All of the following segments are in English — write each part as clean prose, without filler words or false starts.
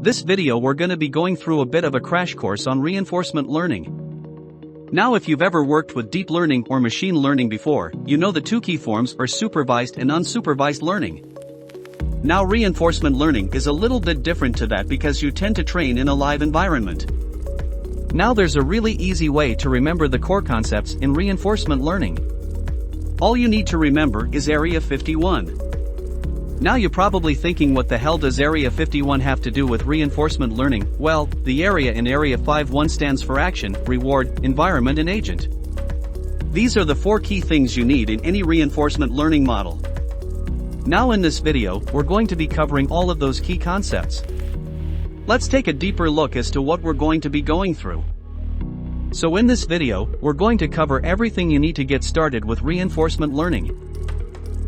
This video we're gonna be going through a bit of a crash course on reinforcement learning. Now if you've ever worked with deep learning or machine learning before, you know the two key forms are supervised and unsupervised learning. Now reinforcement learning is a little bit different to that because you tend to train in a live environment. Now there's a really easy way to remember the core concepts in reinforcement learning. All you need to remember is Area 51. Now you're probably thinking, what the hell does Area 51 have to do with reinforcement learning? Well, the area in Area 51 stands for action, reward, environment and agent. These are the four key things you need in any reinforcement learning model. Now in this video, we're going to be covering all of those key concepts. Let's take a deeper look as to what we're going to be going through. So in this video, we're going to cover everything you need to get started with reinforcement learning.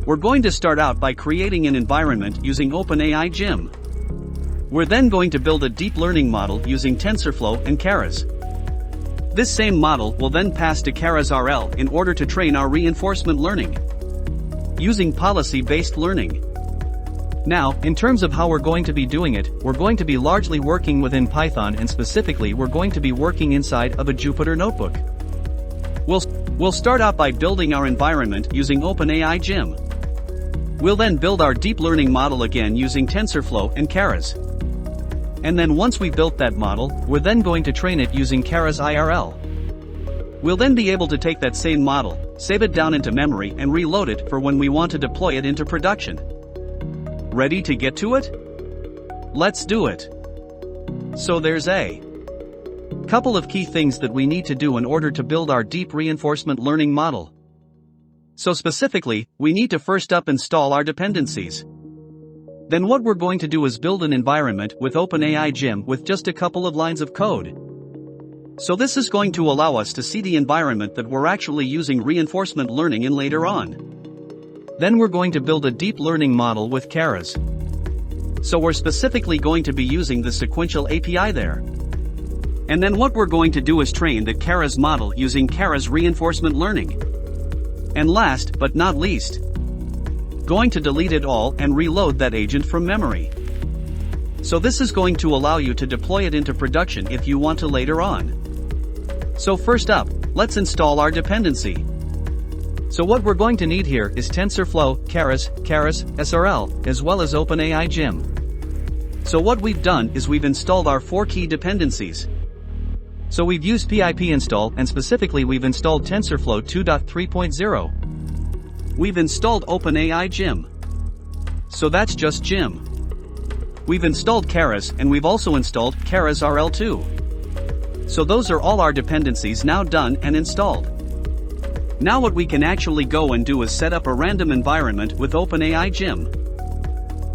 We're going to start out by creating an environment using OpenAI Gym. We're then going to build a deep learning model using TensorFlow and Keras. This same model will then pass to Keras RL in order to train our reinforcement learning using policy-based learning. Now, in terms of how we're going to be doing it, we're going to be largely working within Python, and specifically we're going to be working inside of a Jupyter notebook. We'll start out by building our environment using OpenAI Gym. We'll then build our deep learning model again using TensorFlow and Keras. And then once we built that model, we're then going to train it using Keras IRL. We'll then be able to take that same model, save it down into memory and reload it for when we want to deploy it into production. Ready to get to it? Let's do it. So there's a couple of key things that we need to do in order to build our deep reinforcement learning model. So specifically, we need to first up install our dependencies. Then what we're going to do is build an environment with OpenAI Gym with just a couple of lines of code. So this is going to allow us to see the environment that we're actually using reinforcement learning in later on. Then we're going to build a deep learning model with Keras. So we're specifically going to be using the sequential API there. And then what we're going to do is train the Keras model using Keras reinforcement learning. And last but not least, going to delete it all and reload that agent from memory. So this is going to allow you to deploy it into production if you want to later on. So first up, let's install our dependency. So what we're going to need here is TensorFlow, Keras, SRL, as well as OpenAI Gym. So what we've done is we've installed our four key dependencies. So we've used pip install, and specifically we've installed TensorFlow 2.3.0. We've installed OpenAI Gym. So that's just Gym. We've installed Keras, and we've also installed Keras RL2. So those are all our dependencies now done and installed. Now what we can actually go and do is set up a random environment with OpenAI Gym.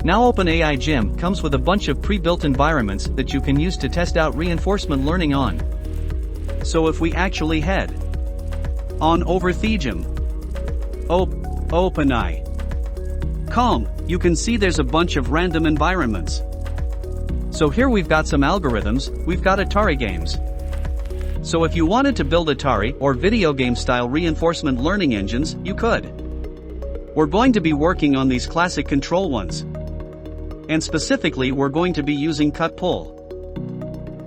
Now OpenAI Gym comes with a bunch of pre-built environments that you can use to test out reinforcement learning on. So if we actually head on over Thegym, OpenAI com, you can see there's a bunch of random environments. So here we've got some algorithms, we've got Atari games. So if you wanted to build Atari or video game style reinforcement learning engines, you could. We're going to be working on these classic control ones. And specifically we're going to be using cut-pull.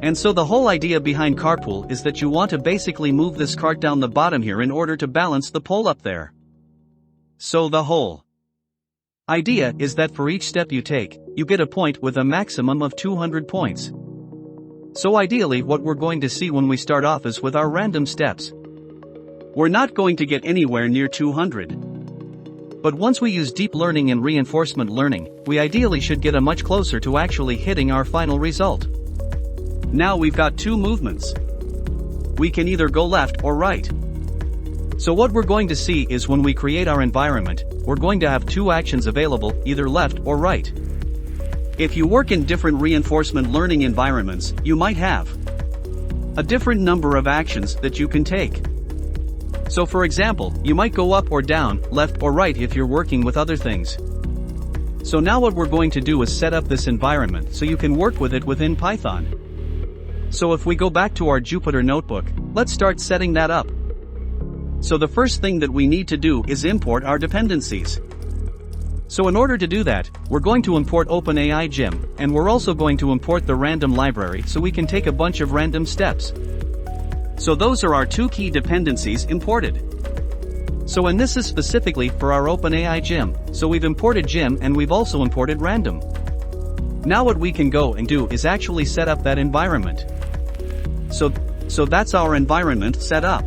And so the whole idea behind carpool is that you want to basically move this cart down the bottom here in order to balance the pole up there. So the whole idea is that for each step you take, you get a point with a maximum of 200 points. So ideally what we're going to see when we start off is with our random steps, we're not going to get anywhere near 200. But once we use deep learning and reinforcement learning, we ideally should get a much closer to actually hitting our final result. Now we've got two movements. We can either go left or right. So what we're going to see is when we create our environment, we're going to have two actions available, either left or right. If you work in different reinforcement learning environments, you might have a different number of actions that you can take. So for example, you might go up or down, left or right if you're working with other things. So now what we're going to do is set up this environment so you can work with it within Python. So if we go back to our Jupyter notebook, let's start setting that up. So the first thing that we need to do is import our dependencies. So in order to do that, we're going to import OpenAI Gym, and we're also going to import the random library so we can take a bunch of random steps. So those are our two key dependencies imported. So and this is specifically for our OpenAI Gym, so we've imported Gym and we've also imported random. Now what we can go and do is actually set up that environment. So that's our environment set up.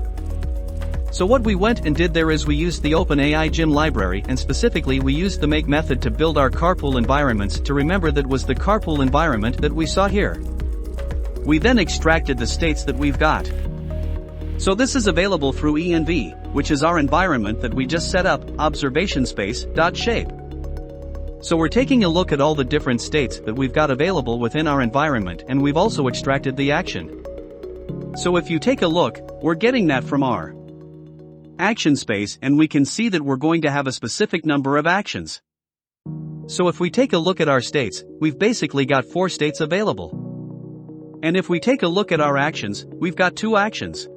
So what we went and did there is we used the OpenAI Gym library, and specifically we used the make method to build our carpool environments. To remember, that was the carpool environment that we saw here. We then extracted the states that we've got. So this is available through env, which is our environment that we just set up, observation space.shape. So we're taking a look at all the different states that we've got available within our environment, and we've also extracted the action. So if you take a look, we're getting that from our action space, and we can see that we're going to have a specific number of actions. So if we take a look at our states, we've basically got 4 states available. And if we take a look at our actions, we've got 2 actions.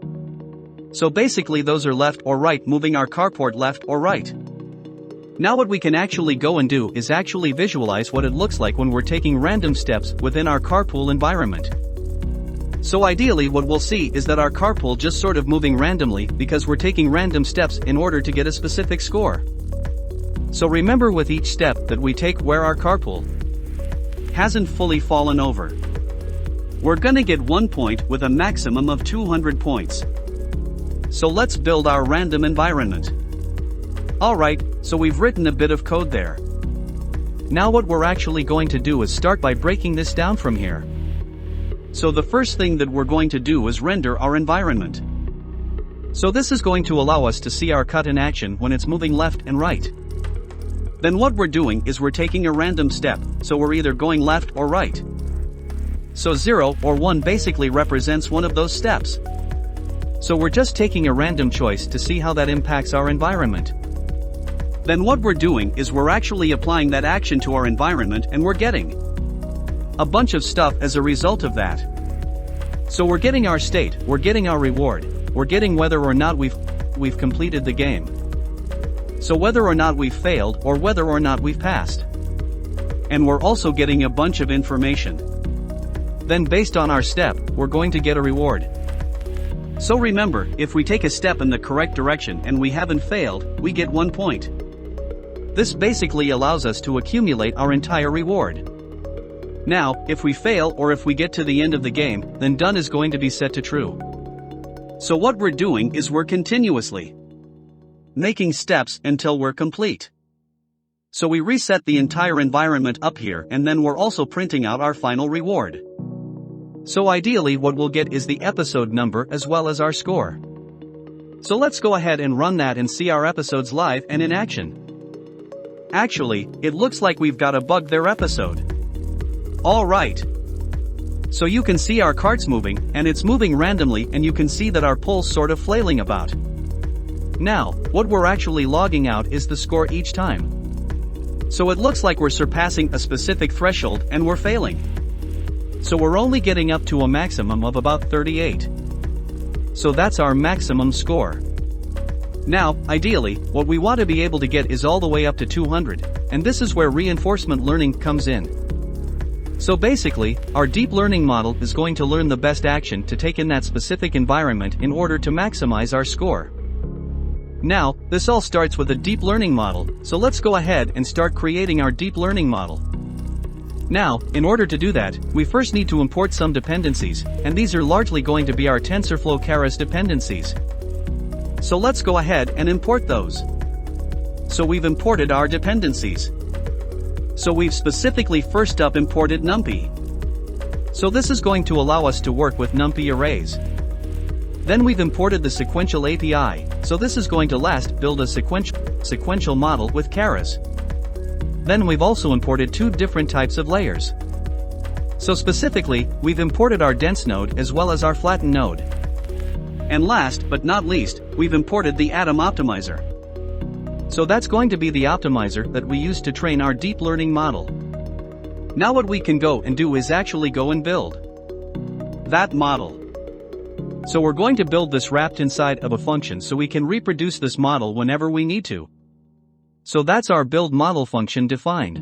So basically those are left or right, moving our carport left or right. Now what we can actually go and do is actually visualize what it looks like when we're taking random steps within our carpool environment. So ideally what we'll see is that our carpool just sort of moving randomly because we're taking random steps in order to get a specific score. So remember, with each step that we take where our carpool hasn't fully fallen over, we're gonna get 1 point with a maximum of 200 points. So let's build our random environment. Alright, so we've written a bit of code there. Now what we're actually going to do is start by breaking this down from here. So the first thing that we're going to do is render our environment. So this is going to allow us to see our cut in action when it's moving left and right. Then what we're doing is we're taking a random step, so we're either going left or right. So 0 or 1 basically represents one of those steps. So we're just taking a random choice to see how that impacts our environment. Then what we're doing is we're actually applying that action to our environment, and we're getting a bunch of stuff as a result of that. So we're getting our state, we're getting our reward, we're getting whether or not we've completed the game. So whether or not we've failed or whether or not we've passed. And we're also getting a bunch of information. Then based on our step, we're going to get a reward. So remember, if we take a step in the correct direction and we haven't failed, we get 1 point. This basically allows us to accumulate our entire reward. Now, if we fail or if we get to the end of the game, then done is going to be set to true. So what we're doing is we're continuously making steps until we're complete. So we reset the entire environment up here, and then we're also printing out our final reward. So ideally what we'll get is the episode number as well as our score. So let's go ahead and run that and see our episodes live and in action. Actually, it looks like we've got a bug there episode. Alright. So you can see our cart's moving, and it's moving randomly, and you can see that our pole's sort of flailing about. Now, what we're actually logging out is the score each time. So it looks like we're surpassing a specific threshold and we're failing. So we're only getting up to a maximum of about 38. So that's our maximum score. Now, ideally, what we want to be able to get is all the way up to 200, and this is where reinforcement learning comes in. So basically, our deep learning model is going to learn the best action to take in that specific environment in order to maximize our score. Now, this all starts with a deep learning model, so let's go ahead and start creating our deep learning model. Now, in order to do that, we first need to import some dependencies, and these are largely going to be our TensorFlow Keras dependencies. So let's go ahead and import those. So we've imported our dependencies. So we've specifically first up imported NumPy. So this is going to allow us to work with NumPy arrays. Then we've imported the sequential API, so this is going to build a sequential model with Keras. Then we've also imported 2 different types of layers. So specifically, we've imported our dense node as well as our flattened node. And last but not least, we've imported the Atom Optimizer. So that's going to be the optimizer that we use to train our deep learning model. Now what we can go and do is actually go and build that model. So we're going to build this wrapped inside of a function so we can reproduce this model whenever we need to. So that's our build model function defined.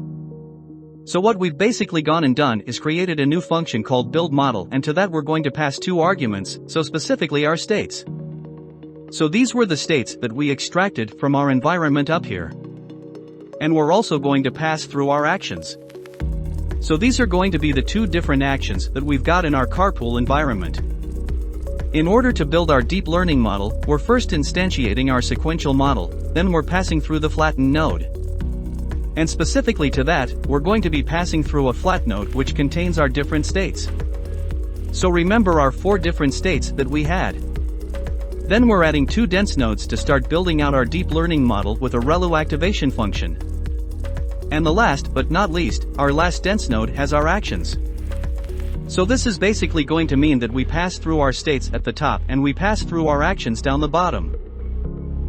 So what we've basically gone and done is created a new function called build model, and to that we're going to pass two arguments, so specifically our states. So these were the states that we extracted from our environment up here. And we're also going to pass through our actions. So these are going to be the two different actions that we've got in our carpool environment. In order to build our deep learning model, we're first instantiating our sequential model, then we're passing through the flattened node. And specifically to that, we're going to be passing through a flat node which contains our different states. So remember our 4 different states that we had. Then we're adding 2 dense nodes to start building out our deep learning model with a relu activation function. And the last but not least, our last dense node has our actions. So this is basically going to mean that we pass through our states at the top and we pass through our actions down the bottom.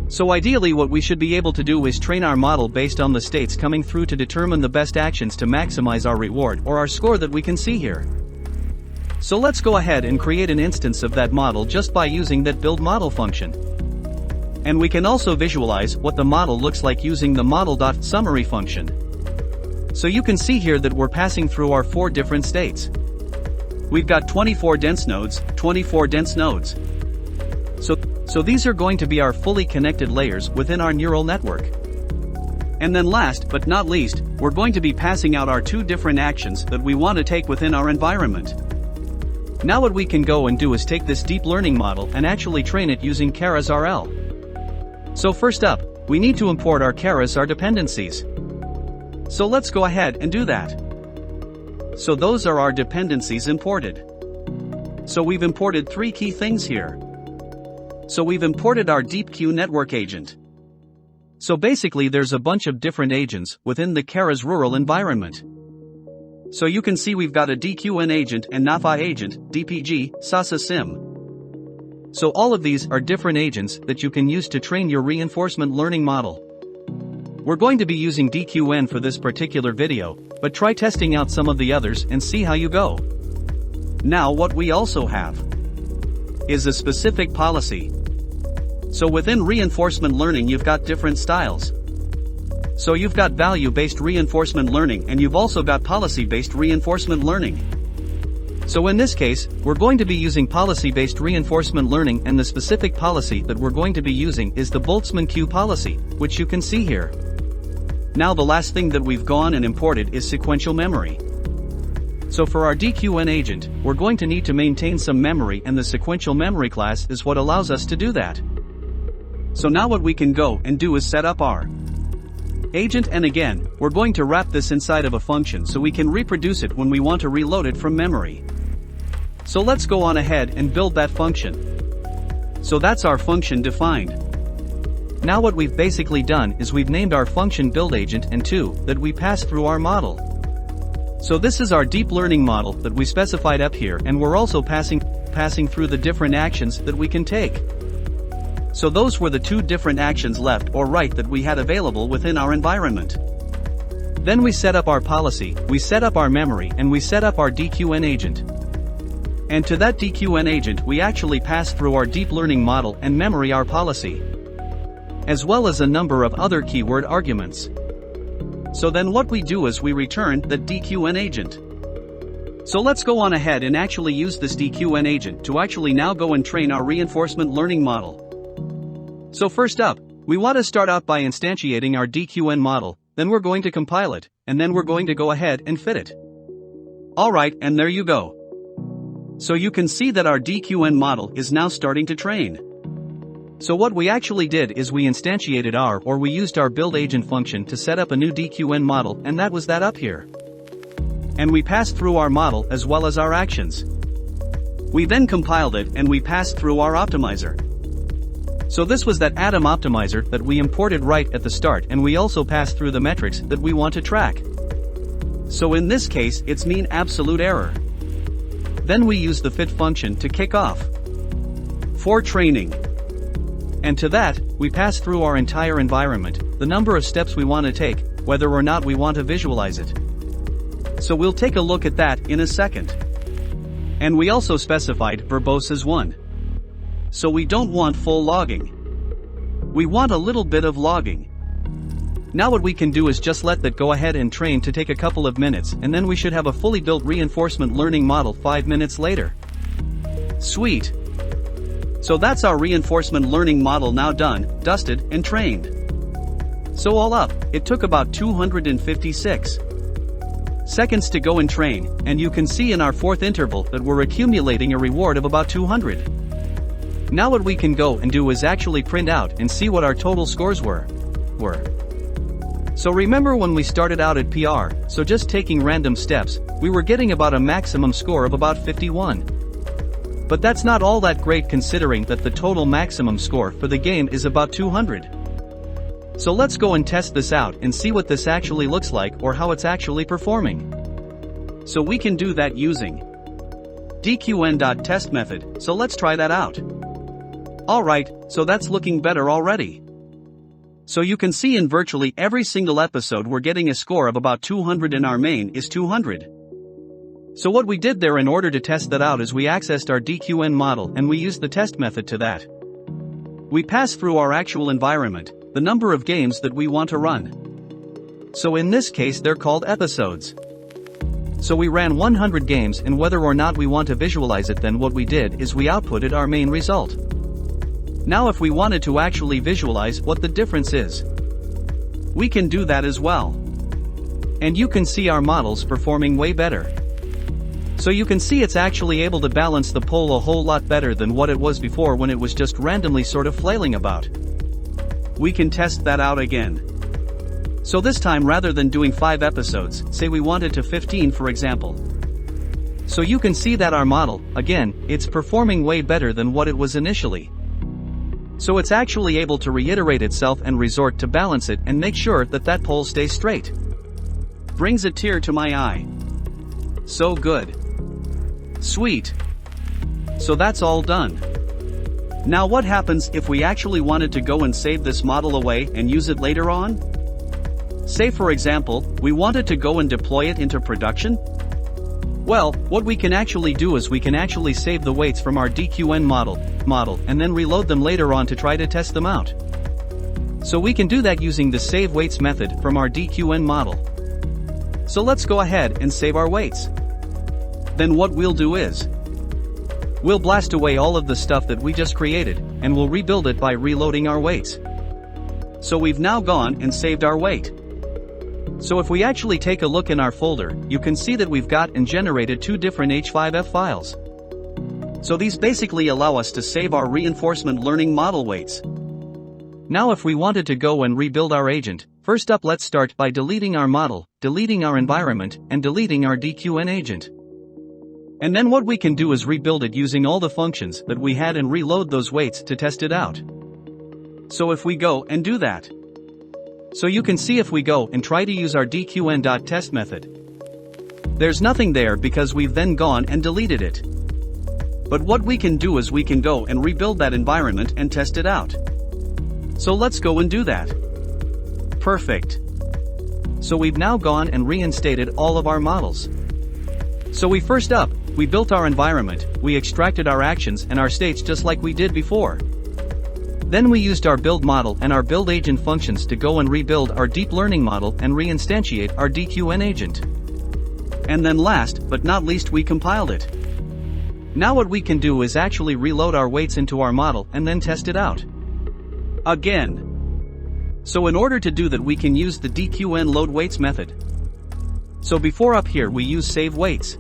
So ideally what we should be able to do is train our model based on the states coming through to determine the best actions to maximize our reward or our score that we can see here. So let's go ahead and create an instance of that model just by using that build model function. And we can also visualize what the model looks like using the model.summary function. So you can see here that we're passing through our 4 different states. We've got 24 dense nodes, 24 dense nodes. So these are going to be our fully connected layers within our neural network. And then last but not least, we're going to be passing out our 2 different actions that we want to take within our environment. Now what we can go and do is take this deep learning model and actually train it using Keras RL. So first up, we need to import our Keras, our dependencies. So let's go ahead and do that. So those are our dependencies imported. So we've imported 3 key things here. So we've imported our DeepQ network agent. So basically there's a bunch of different agents within the Keras rural environment. So you can see we've got a DQN agent and NAFI agent, DPG, SASA SIM. So all of these are different agents that you can use to train your reinforcement learning model. We're going to be using DQN for this particular video, but try testing out some of the others and see how you go. Now what we also have is a specific policy. So within reinforcement learning you've got different styles. So you've got value-based reinforcement learning and you've also got policy-based reinforcement learning. So in this case, we're going to be using policy-based reinforcement learning, and the specific policy that we're going to be using is the Boltzmann Q policy, which you can see here. Now the last thing that we've gone and imported is sequential memory. So for our DQN agent, we're going to need to maintain some memory, and the sequential memory class is what allows us to do that. So now what we can go and do is set up our agent, and again, we're going to wrap this inside of a function so we can reproduce it when we want to reload it from memory. So let's go on ahead and build that function. So that's our function defined. Now what we've basically done is we've named our function build agent and 2 that we pass through our model. So this is our deep learning model that we specified up here, and we're also passing through the different actions that we can take. So those were the 2 different actions left or right that we had available within our environment. Then we set up our policy, we set up our memory, and we set up our DQN agent. And to that DQN agent we actually pass through our deep learning model and memory our policy, as well as a number of other keyword arguments. So then what we do is we return the DQN agent. So let's go on ahead and actually use this DQN agent to actually now go and train our reinforcement learning model. So first up, we want to start out by instantiating our DQN model, then we're going to compile it, and then we're going to go ahead and fit it. Alright, and there you go. So you can see that our DQN model is now starting to train. So what we actually did is we instantiated we used our build agent function to set up a new DQN model, and that was that up here. And we passed through our model as well as our actions. We then compiled it and we passed through our optimizer. So this was that Atom optimizer that we imported right at the start, and we also passed through the metrics that we want to track. So in this case it's mean absolute error. Then we use the fit function to kick off for training. And to that, we pass through our entire environment, the number of steps we want to take, whether or not we want to visualize it. So we'll take a look at that in a second. And we also specified verbose as 1. So we don't want full logging. We want a little bit of logging. Now what we can do is just let that go ahead and train to take a couple of minutes, and then we should have a fully built reinforcement learning model 5 minutes later. Sweet. So that's our reinforcement learning model now done, dusted, and trained. So all up, it took about 256 seconds to go and train, and you can see in our fourth interval that we're accumulating a reward of about 200. Now what we can go and do is actually print out and see what our total scores were. So remember when we started out at PR, so just taking random steps, we were getting about a maximum score of about 51. But that's not all that great considering that the total maximum score for the game is about 200. So let's go and test this out and see what this actually looks like or how it's actually performing. So we can do that using dqn.test method, so let's try that out. Alright, so that's looking better already. So you can see in virtually every single episode we're getting a score of about 200 and our main is 200. So what we did there in order to test that out is we accessed our DQN model and we used the test method to that. We pass through our actual environment, the number of games that we want to run. So in this case they're called episodes. So we ran 100 games, and whether or not we want to visualize it, then what we did is we outputted our main result. Now if we wanted to actually visualize what the difference is, we can do that as well. And you can see our models performing way better. So you can see it's actually able to balance the pole a whole lot better than what it was before when it was just randomly sort of flailing about. We can test that out again. So this time rather than doing 5 episodes, say we wanted to 15 for example. So you can see that our model, again, it's performing way better than what it was initially. So it's actually able to reiterate itself and resort to balance it and make sure that that pole stays straight. Brings a tear to my eye. So good. Sweet. So that's all done. Now what happens if we actually wanted to go and save this model away and use it later on? Say for example, we wanted to go and deploy it into production? Well, what we can actually do is we can actually save the weights from our DQN model and then reload them later on to try to test them out. So we can do that using the save weights method from our DQN model. So let's go ahead and save our weights. Then what we'll do is, we'll blast away all of the stuff that we just created, and we'll rebuild it by reloading our weights. So we've now gone and saved our weight. So if we actually take a look in our folder, you can see that we've got and generated 2 different H5F files. So these basically allow us to save our reinforcement learning model weights. Now if we wanted to go and rebuild our agent, first up let's start by deleting our model, deleting our environment, and deleting our DQN agent. And then what we can do is rebuild it using all the functions that we had and reload those weights to test it out. So if we go and do that. So you can see if we go and try to use our dqn.test method. There's nothing there because we've then gone and deleted it. But what we can do is we can go and rebuild that environment and test it out. So let's go and do that. Perfect. So we've now gone and reinstated all of our models. So we built our environment, we extracted our actions and our states just like we did before. Then we used our build model and our build agent functions to go and rebuild our deep learning model and reinstantiate our DQN agent. And then last but not least we compiled it. Now what we can do is actually reload our weights into our model and then test it out. Again. So in order to do that we can use the DQN load weights method. So before up here we use save weights.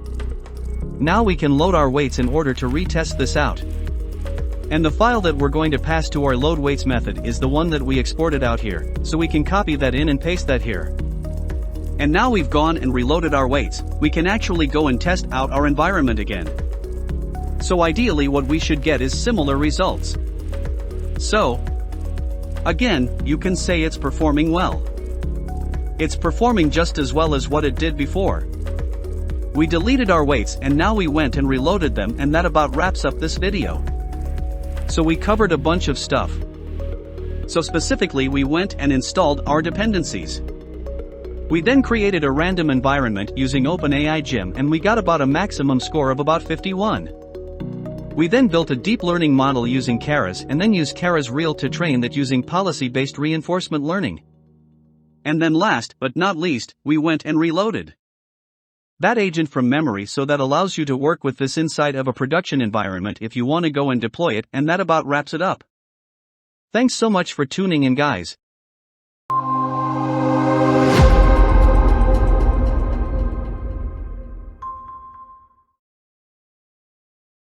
Now we can load our weights in order to retest this out. And the file that we're going to pass to our load weights method is the one that we exported out here, so we can copy that in and paste that here. And now we've gone and reloaded our weights, we can actually go and test out our environment again. So ideally what we should get is similar results. So, again, you can say it's performing well. It's performing just as well as what it did before. We deleted our weights and now we went and reloaded them, and that about wraps up this video. So we covered a bunch of stuff. So specifically we went and installed our dependencies. We then created a random environment using OpenAI Gym and we got about a maximum score of about 51. We then built a deep learning model using Keras and then used Keras Real to train that using policy-based reinforcement learning. and then last but not least, we went and reloaded that agent from memory, so that allows you to work with this inside of a production environment if you want to go and deploy it, and that about wraps it up. Thanks so much for tuning in, guys.